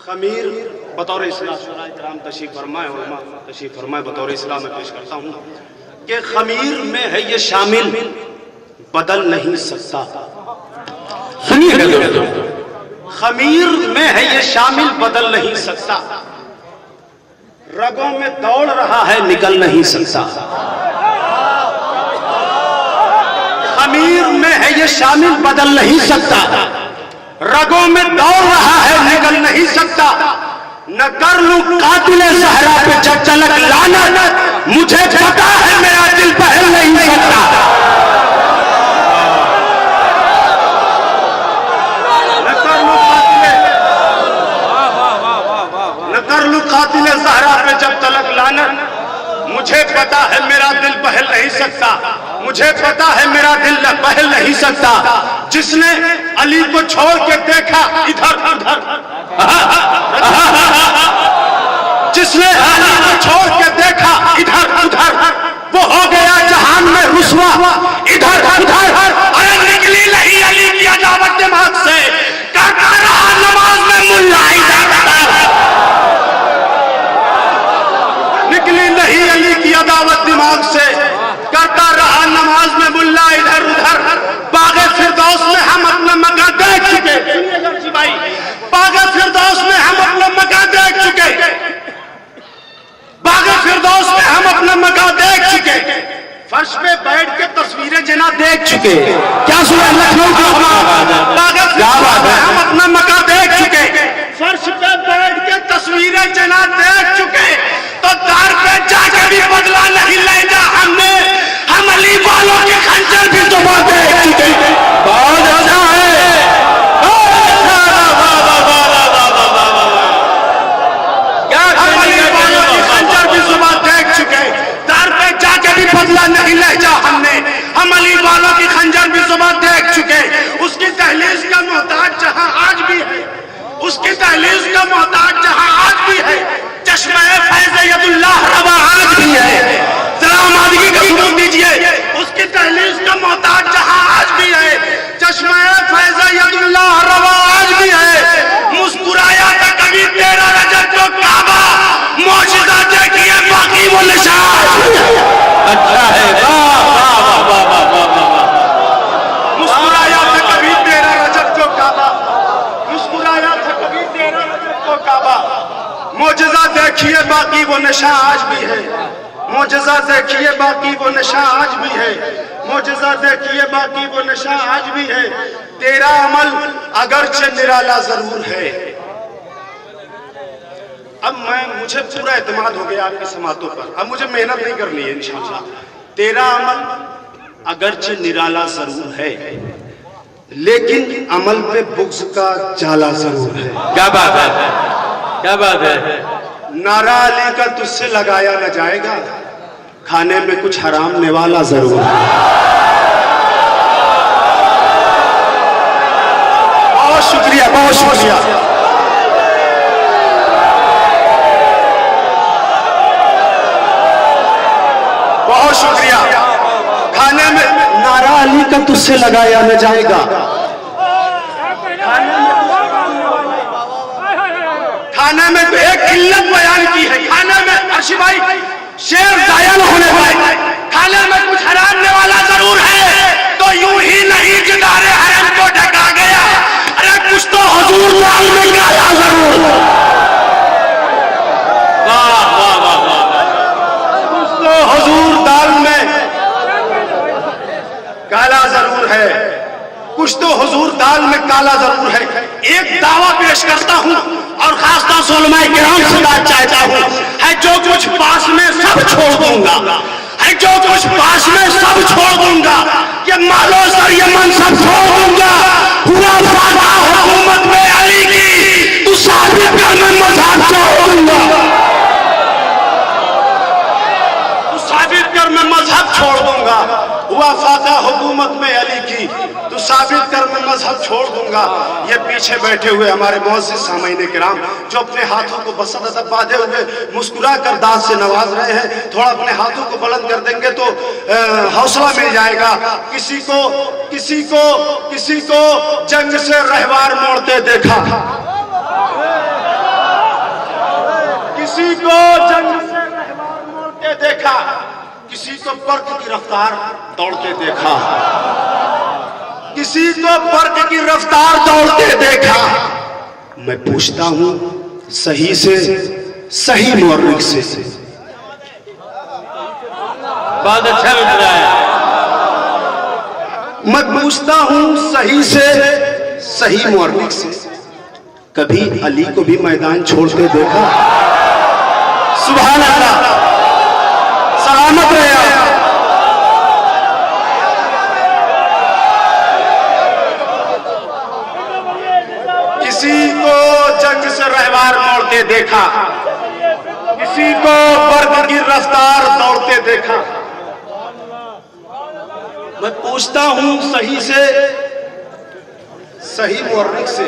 खमीर बतौर इस्लाम तशरीफ फरमाए उलमा तशरीफ फरमाए बतौर इस्लाम में पेश करता हूँ कि खमीर में है ये शामिल बदल नहीं सकता। सुनिए, खमीर में है ये शामिल बदल नहीं सकता, रगों में दौड़ रहा है निकल नहीं सकता। खमीर में है ये शामिल बदल नहीं सकता, रगों में दौड़ रहा है निकल नहीं सकता। न कर लूं कातिले सहरा पे जब तलक लानत, मुझे पता है मेरा दिल पहल नहीं सकता। न कर लूं कातिले सहरा पे जब तलक लानत, मुझे पता है मेरा दिल बहल नहीं सकता। मुझे पता है मेरा दिल बहल नहीं सकता। जिसने अली को छोड़ के देखा इधर उधर, जिसने अली को छोड़ के देखा इधर उधर, वो हो गया जहान में रुसवा इधर उधर। अरे निकली नहीं अली की अदावत दिमाग से, करता रहा नमाज में मुल्ला इधर उधर। निकली नहीं अली की अदावत दिमाग से, करता रहा नमाज में मुल्ला इधर उधर। बागे फिरदौस में हम अपना मका देख चुके, बागे फिरदौस में हम अपना मका देख चुके, बागे फिरदौस में हम अपना मका देख चुके। फर्श पे बैठ के तस्वीरें जना देख चुके। क्या सुना लखनऊ का बागे फिरदौस में हम अपना मका देख चुके। फर्श पे बैठ के तस्वीरें जना देख चुके, तो दार पे जाके भी बदला नहीं लेना हमने। हम अली वालों के खंजर भी सुबह देख चुके। बहुत अच्छा है, हम अली वालों के खंजर भी सुबह देख चुके। दार पे जाके भी बदला नहीं लेना हमने। हम अली वालों की खंजर भी सुबह देख चुके। उसकी दहलीज का मोहताज जहां आज भी है, उसकी दहलीज का मोहताज जहां आज भी है, चश्मा फैज़-ए-यदुल्लाह रवा आज भी है। जरा आमादगी का सबूत दीजिए। उसकी दहलीज का मोहताज जहां आज भी है, चश्मा फैज़-ए-यदुल्लाह रवा आज भी है। मुस्कुराया था कभी तेरा रजत को काबा, मौजिज़ा देखिए बाकी वो निशान। अच्छा है, वाह वाह वाह वाह वाह। मुस्कुराया था कभी तेरा रजत को काबा, मुस्कुराया था कभी तेरा रजत को काबा। मौजिज़ा देखिए बाकी वो नशा आज भी है। मौजिज़ा देखिए बाकी वो नशा आज भी है। मौजिज़ा देखिए बाकी वो नशा आज भी है। तेरा अमल अगरचे निराला जरूर है। अब मुझे पूरा एतमाद हो गया आपकी समातों पर। अब मुझे मेहनत नहीं करनी है इंशाअल्लाह। तेरा अमल अगरचे निराला जरूर है, लेकिन अमल पे बुग़्ज़ का जाला जरूर है। क्या बात है, क्या बात है। नारा अली का तुझसे लगाया न जाएगा, खाने में कुछ हराम निवाला जरूर है। बहुत शुक्रिया, बहुत शुक्रिया। बहुत शुक्रिया। खाने में नारा अली का तुझसे लगाया न जाएगा, खाने में तो एक इल्लत बयान की है। खाने में अर्शी भाई शेर जाया न होने वाले, खाने में कुछ हरामने वाला जरूर है, तो यूं ही नहीं कि दारे हरम को ढका गया। अरे कुछ तो हुजूर दाल में काला जरूर। वाह वाह वाह वाह। कुछ तो हुजूर दाल में काला जरूर है, कुछ तो हुजूर दाल में काला जरूर है। एक दावा पेश करता हूँ और खासतौर से उलमाए किराम से बात चाहता हूँ, है जो कुछ पास में सब छोड़ दूंगा, है जो कुछ पास में सब छोड़ दूंगा, ये मालो सर ये मनसब छोड़ दूंगा। हुआ वादा हुकूमत में अली की, तू साबित कर मैं मज़हब छोड़ दूंगा, तू साबित कर मैं मज़हब छोड़ दूंगा। हुआ फाका हुकूमत में अली की, तू साबित कर मैं मजहब छोड़ दूंगा। ये पीछे बैठे हुए हमारे मुअज़्ज़िज़ सामईन किराम जो अपने हाथों को बसत अदब बांधे हुए मुस्कुरा कर दाद से नवाज रहे हैं, थोड़ा अपने हाथों को बुलंद कर देंगे तो हौसला मिल जाएगा। किसी को किसी को किसी को जंग से रहवार मोड़ते देखा, को बर्क की रफ्तार दौड़ते देखा, किसी को बर्क की रफ्तार दौड़ते देखा। मैं पूछता हूं सही से, सही मौर्रिख से। बहुत अच्छा मिल रहा है। मैं पूछता हूं सही से, सही मौर्रिख से, कभी अली को भी मैदान छोड़ते देखा? सुभान अल्लाह, सलामत रहे आप। किसी को जंग से रहवार मोड़ते देखा, किसी को बर्क की रफ्तार दौड़ते देखा। मैं पूछता हूं सही से, सही मौर्रिख से,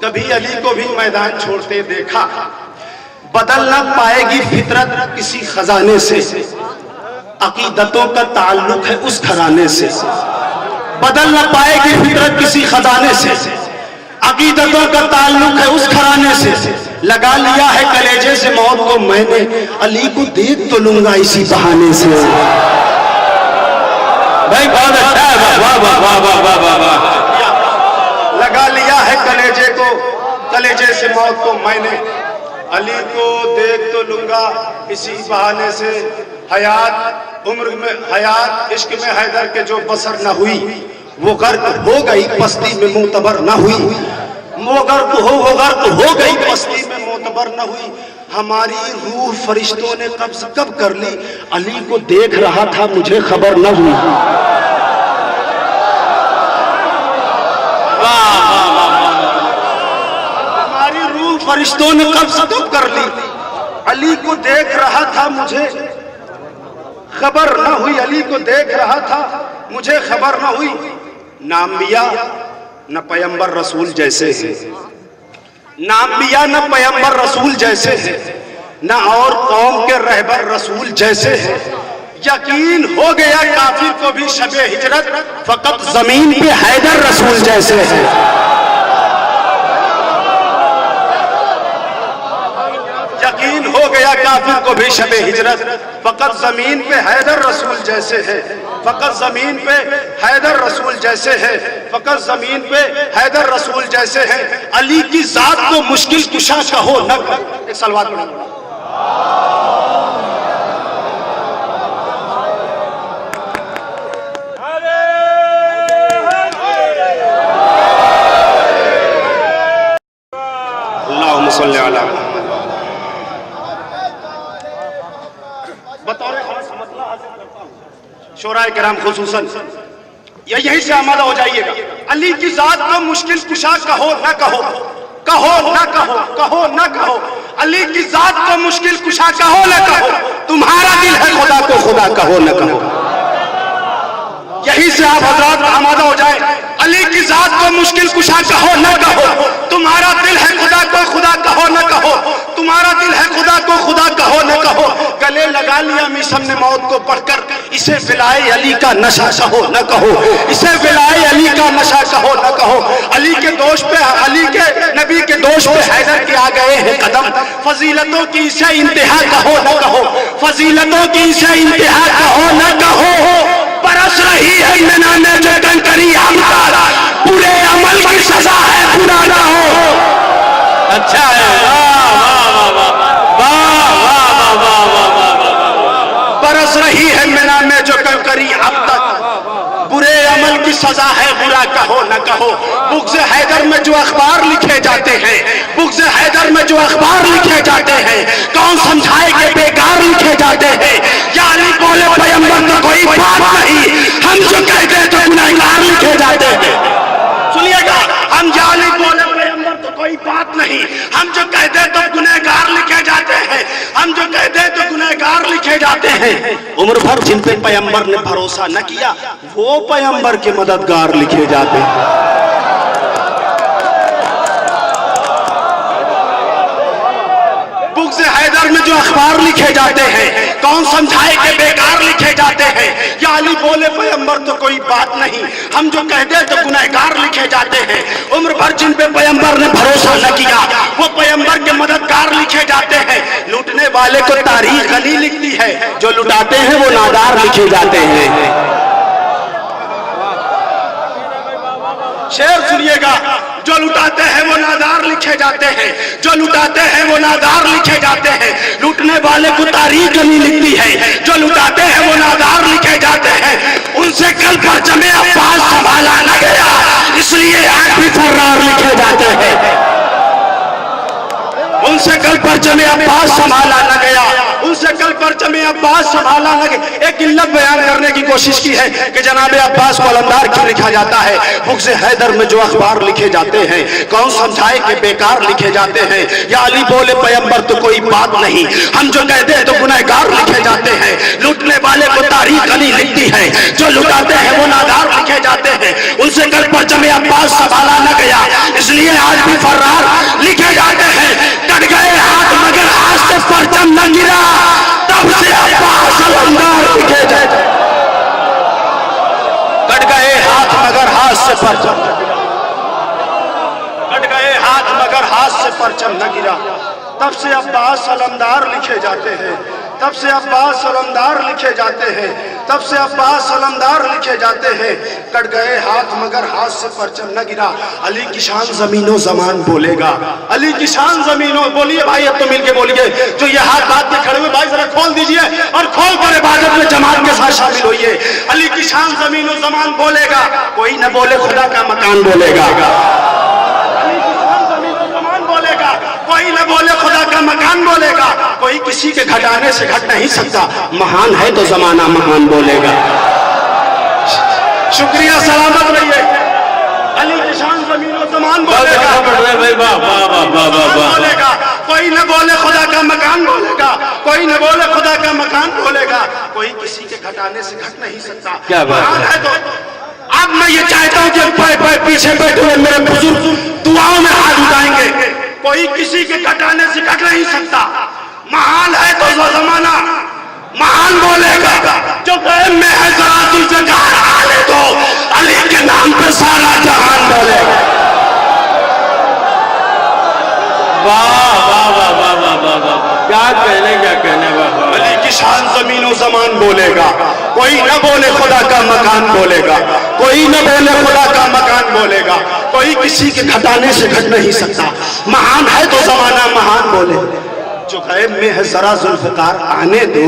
कभी अली को भी मैदान छोड़ते देखा? बदल न पाएगी फितरत किसी खजाने से, अकीदतों का ताल्लुक है उस घराने से। बदल न पाएगी फितरत किसी खजाने से, अकीदतों का ताल्लुक है उस घराने से। लगा लिया है कलेजे से मौत को मैंने, अली को देख तो लूंगा इसी बहाने से। भाई बहुत अच्छा है, वाह वाह वाह वाह वाह वाह वाह। लगा लिया है कलेजे को, कलेजे से मौत को मैंने, अली को देख तो लूंगा इसी बहाने से। हयात उम्र में, हयात इश्क में हैदर के जो बसर न हुई, वो गर्क हो गई पस्ती में मोतबर न हुई। वो गर्क हो गई पस्ती में मोतबर न हुई। हमारी रूह फरिश्तों ने कब्ज कब कर ली, अली को देख रहा था मुझे खबर न हुई। हमारी रूह फरिश्तों ने कब्ज कब कर ली, अली को देख रहा था मुझे खबर न हुई। अली को देख रहा था मुझे खबर न हुई। ना अंबिया न पैगंबर रसूल जैसे हैं, ना अंबिया न पैगंबर रसूल जैसे हैं, न और कौम के रहबर रसूल जैसे हैं। यकीन हो गया काफिर को भी शबे हिजरत, फकत जमीन पे हैदर रसूल जैसे हैं। यकीन हो गया काफिर को भी शबे हिजरत, फकत जमीन पे हैदर रसूल जैसे है। फकत जमीन पे हैदर रसूल जैसे है, फकत जमीन पे हैदर रसूल जैसे है। अली की जात को मुश्किल कुशा कहो न, एक सलवात पढ़ो। अल्लाहुम्मा सल्ली अला शोराए किराम खुसूसन यहीं से आमादा हो जाइएगा। अली की जात को मुश्किल कुशा कहो न कहो, कहो न कहो, कहो न कहो। अली की जात को मुश्किल कुशा कहो न कहो, तुम्हारा दिल है खुदा को खुदा कहो न कहो। यहीं से आप हजरात आमादा हो जाए। अली की जात को मुश्किल कुशा कहो न कहो, तुम्हारा दिल है खुदा को खुदा कहो न कहो, तुम्हारा दिल है खुदा को खुदा कहो न कहो। गले लगा लिया मिसम ने मौत को पढ़कर, इसे विलाए अली का नशा कहो न कहो, इसे विलाए अली का नशा कहो न कहो। अली के दोष पे, अली के नबी के दोष पे हैदर के आ गए हैं कदम, फजीलतों की इसे इंतहा कहो न कहो, फजीलतों की इसे इंतहा कहो न कहो। बरस रही है मैंने जो कंकरी हमका, पूरे अमल की सजा है बुरा ना हो। अच्छा है, वाह वाह वाह वाह वाह वाह वाह वाह। बरस रही है मैना में जो कंकरी अब तक, बुरे अमल की सजा है बुरा कहो न कहो। बुग़्ज़ हैदर में जो अखबार लिखे जाते हैं, बुग़्ज़ हैदर में जो अखबार लिखे जाते हैं, कौन समझाए के बेकार लिखे जाते हैं। या अली बोले पैगंबर तो कोई बात नहीं, हम जो कहते हैं तो गुनहगार लिखे जाते हैं। सुनिएगा, हम या अली बोले पैगंबर तो कोई बात नहीं, हम जो कहते हैं तो गुनहगार लिखे जाते हैं, हम जो कहते हैं तो गुनहगार लिखे जाते हैं। उम्र भर जिन पे पैगंबर ने भरोसा न किया, वो पैगंबर के मददगार लिखे जाते हैं। बुग़्ज़ हैदर में जो अखबार लिखे जाते हैं, कौन समझाए कि बेकार लिखे जाते हैं। या अली बोले पैगंबर तो कोई बात नहीं, हम जो कह दे तो गुनहगार लिखे जाते हैं। उम्र भर जिन पे पैगंबर ने भरोसा न किया वो पैगंबर के मददगार लिखे जाते हैं। लूटने वाले को तारीख गनी लिखती है, जो लुटाते हैं वो नादार लिखे जाते हैं। शेर सुनिएगा, जो लुटाते हैं वो नादार लिखे जाते हैं, जो लुटाते हैं वो नादार लिखे जाते हैं। लूटने वाले को तारीख गनी लिखती है, जो लुटाते हैं वो नादार लिखे जाते हैं। उनसे कल परचमे अब्बास संभाला न गया, इसलिए आज भी फर्रार लिखे जाते हैं। उनसे कल परचमे अब्बास संभाला न गया, उनसे कल परचमे अब्बास संभाला न गया। एक इल्लत बयान करने की कोशिश की है कि जनाब अब्बास को अलमदार क्यों लिखा जाता है। मुग़्ज़े हैदर में जो अखबार लिखे जाते हैं, कौन समझाए कि बेकार लिखे जाते हैं। या अली बोले पैगंबर तो कोई बात नहीं, हम जो कहते हैं तो गुनहगार लिखे जाते हैं। लूटने वाले को तारीख गनी लिखती है, जो लुटाते हैं वो नादार लिखे जाते हैं। उनसे कल परचमे अब्बास संभाला न गया, इसलिए आज भी फर्रार लिखे जाते हैं। कट गए हाथ मगर हाथ से परचम न गिरा, तब से अब्बास अलमदार लिखे जाते। कट गए हाथ मगर हाथ से परचम, कट गए हाथ मगर हाथ से परचम न गिरा, तब से अब्बास अलमदार लिखे जाते हैं। तब से अब्बास अलमदार लिखे जाते हैं, तब से अब्बास अलमदार लिखे जाते हैं। कट गए हाथ मगर हाथ से परचम न गिरा। अली की शान जमीनों जमान बोलेगा, अली की शान जमीनों। बोलिए भाई, अब तो मिलके बोलिए। जो ये हाथ बात के खड़े हुए भाई जरा खोल दीजिए और खोल कर इबादत में जमात के साथ शामिल होइए। अली की शान जमीनों जमान बोलेगा, कोई न बोले खुदा का मकान बोलेगा। अली की शान जमीनों जमान बोलेगा, कोई न बोले खुदा का मकान बोलेगा। कोई किसी के घटाने से घट नहीं सकता, महान है तो जमाना महान बोलेगा। शुक्रिया, सलामत रहिए। अली की शान ज़मीनो ज़मान बोलेगा, बोलेगा। कोई न बोले खुदा का मकान बोलेगा, कोई न बोले खुदा का मकान बोलेगा। कोई किसी के घटाने से घट नहीं सकता, क्या बात है। तो अब मैं ये चाहता हूँ कि पीछे बैठे हुए मेरे बुजुर्ग दुआओं में हाथ उठाएंगे। कोई किसी के घटाने से घट नहीं सकता, महान है तो जमाना महान बोलेगा। जो गैब में है जरा जुल्फ़िकार आने दो, अली के नाम पे सारा जहान बोलेगा। वाह वाह वाह वाह वाह वाह वाह, क्या कहने वाह। अली की शान ज़मीनों ज़मान बोलेगा, कोई न बोले खुदा का मकान बोलेगा, कोई न बोले खुदा का मकान बोलेगा। कोई किसी के घटाने से घट नहीं सकता, महान है तो जमाना महान बोलेगा। जो गैब में है जरा जुल्फ़िकार आने दो,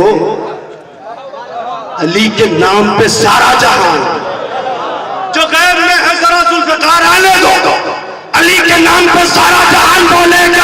अली के नाम पे सारा जहान। जो गैब में है जरा जुल्फ़िकार आने दो, अली के नाम पे सारा जहान बोलेगा।